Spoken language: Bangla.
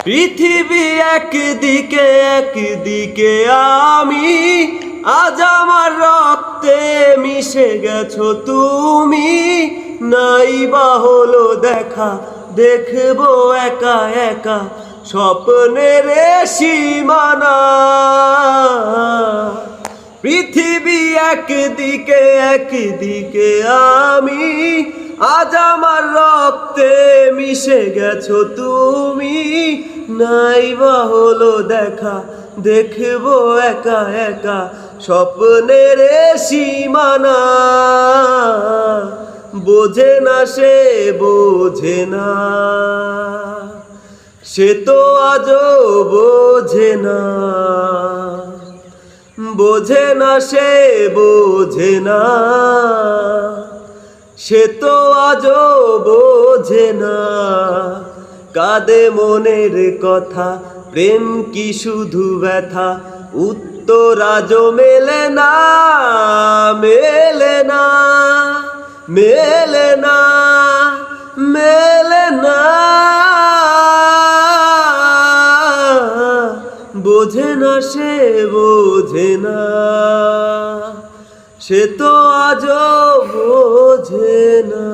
পৃথিবী একদিকে একদিকে আমি, আজ আমার রক্তে মিশে গেছো তুমি। নাই বা হলো দেখা, দেখবো একা একা স্বপ্নের সীমানা। পৃথিবী একদিকে একদিকে আমি, আজ আমার রক্তে মিশে গেছো তুমি। নাই বা হলো দেখা, দেখবো একা একা স্বপ্নের সীমানা। বোঝে না সে বোঝে না, সে তো আজও বোঝে না। বোঝে না সে বোঝে না, সে তো আজও বোঝে না। কাঁদে মনের কথা, প্রেম কি শুধু ব্যথা, উত্তর আজও মেলে না, মেলে না, মেলে না, মেলে না। বোঝে না সে বোঝে না, সে তো আজও বোঝে না।